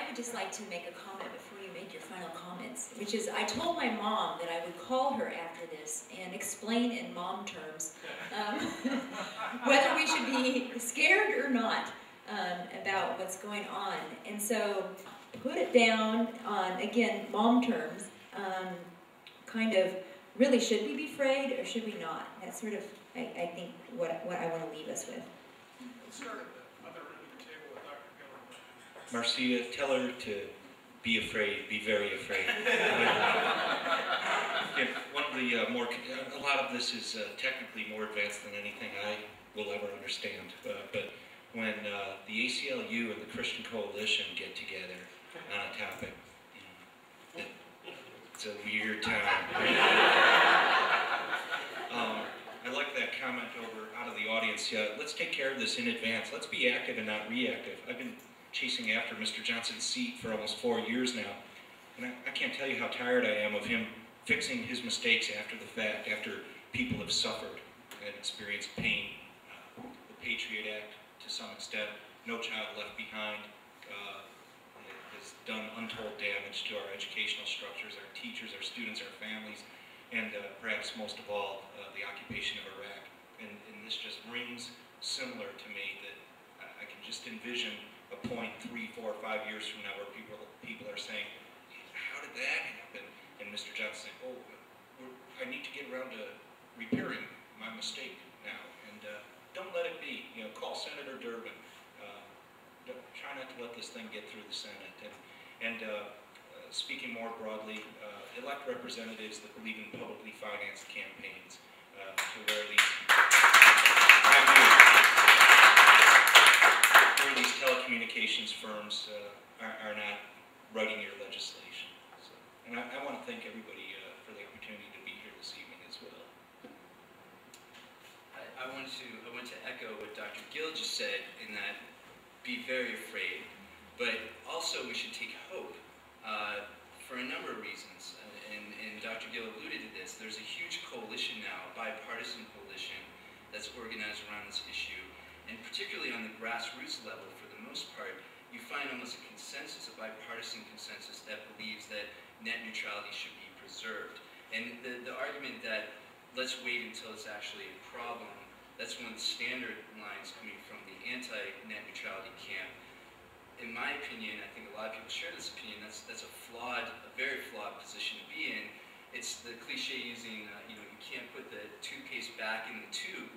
would just like to make a comment before you make your final comments, which is I told my mom that I would call her after this and explain in mom terms whether we should be scared or not about what's going on. And so put it down on, again, mom terms, kind of really, should we be afraid or should we not? That's sort of, I think, what I want to leave us with. Let's start at the other end of the table with Dr. Gillen. Marcia, tell her to be afraid, be very afraid. One of the a lot of this is technically more advanced than anything I will ever understand. But when the ACLU and the Christian Coalition get together on a topic, it's a weird time. I like that comment out of the audience. Let's take care of this in advance. Let's be active and not reactive. I've been chasing after Mr. Johnson's seat for almost 4 years now, and I can't tell you how tired I am of him fixing his mistakes after the fact, after people have suffered and experienced pain. The Patriot Act, to some extent, No Child Left Behind, has done untold damage to our educational structures, our teachers, our students, our families, and perhaps most of all, the occupation of Iraq. And this just rings similar to me, that I can just envision a point 3, 4, 5 years from now where people are saying, how did that happen? And Mr. Johnson saying, oh, I need to get around to repairing my mistake now. And don't let it be. Call Senator Durbin. Try not to let this thing get through the Senate. And speaking more broadly, elect representatives that believe in publicly financed campaigns to where these telecommunications firms are not writing your legislation. So, and I want to thank everybody for the opportunity to be here this evening as well. I want to echo what Dr. Gill just said, in that be very afraid, but also we should take hope for a number of reasons. And Dr. Gill alluded to this. There's a huge coalition now, a bipartisan coalition, that's organized around this issue. And particularly on the grassroots level, for the most part, you find almost a consensus, a bipartisan consensus, that believes that net neutrality should be preserved. And the argument that let's wait until it's actually a problem, that's one of the standard lines coming from the anti-net neutrality camp. In my opinion, I think a lot of people share this opinion, that's a very flawed position to be in. It's the cliche using, you can't put the toothpaste back in the tube.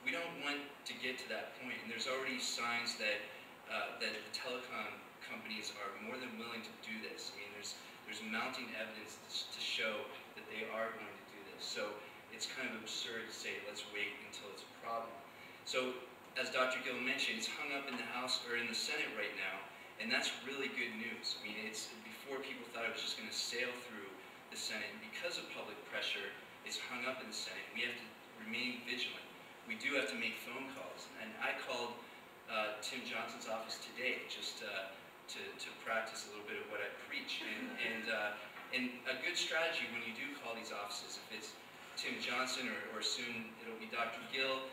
We don't want to get to that point, and there's already signs that that the telecom companies are more than willing to do this. I mean, there's mounting evidence to show that they are going to do this. So it's kind of absurd to say, let's wait until it's a problem. So, as Dr. Gill mentioned, it's hung up in the House or in the Senate right now, and that's really good news. I mean, it's before people thought it was just going to sail through the Senate, and because of public pressure, it's hung up in the Senate. We have to remain vigilant. We do have to make phone calls, and I called Tim Johnson's office today just to practice a little bit of what I preach. And a good strategy when you do call these offices, if it's Tim Johnson or soon it'll be Dr. Gill,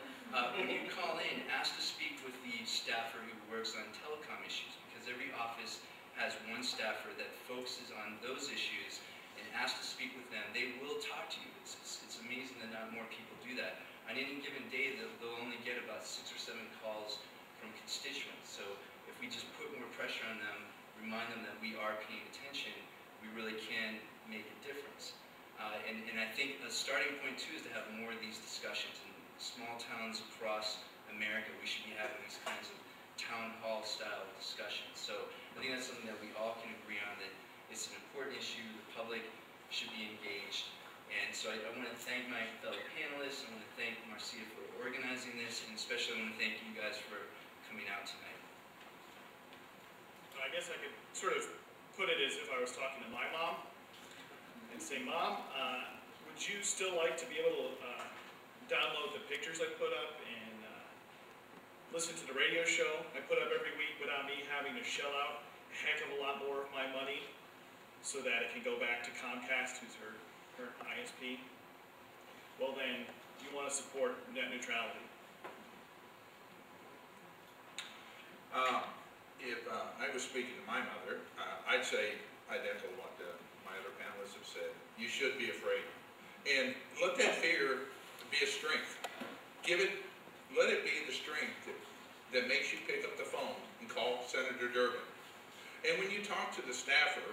when you call in, ask to speak with the staffer who works on telecom issues, because every office has one staffer that focuses on those issues, and ask to speak with them. They will talk to you. It's amazing that not more people do that. On any given day, they'll only get about 6 or 7 calls from constituents. So if we just put more pressure on them, remind them that we are paying attention, we really can make a difference. And I think a starting point too is to have more of these discussions. In small towns across America, we should be having these kinds of town hall style discussions. So I think that's something that we all can agree on, that it's an important issue, the public should be engaged. And so I want to thank my fellow panelists, I want to thank Marcia for organizing this, and especially I want to thank you guys for coming out tonight. I guess I could sort of put it as if I was talking to my mom and say, Mom, would you still like to be able to download the pictures I put up and listen to the radio show I put up every week without me having to shell out a heck of a lot more of my money so that it can go back to Comcast, who's her ISP? Well then, you want to support net neutrality. if I was speaking to my mother, I'd say, I'd echo what my other panelists have said. You should be afraid. And let that fear be a strength. Let it be the strength that makes you pick up the phone and call Senator Durbin. And when you talk to the staffer,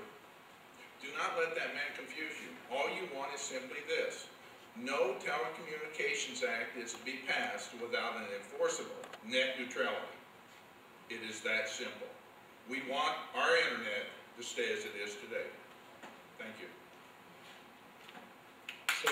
do not let that man confuse you. All you want is simply this. No Telecommunications Act is to be passed without an enforceable net neutrality. It is that simple. We want our internet to stay as it is today. Thank you. So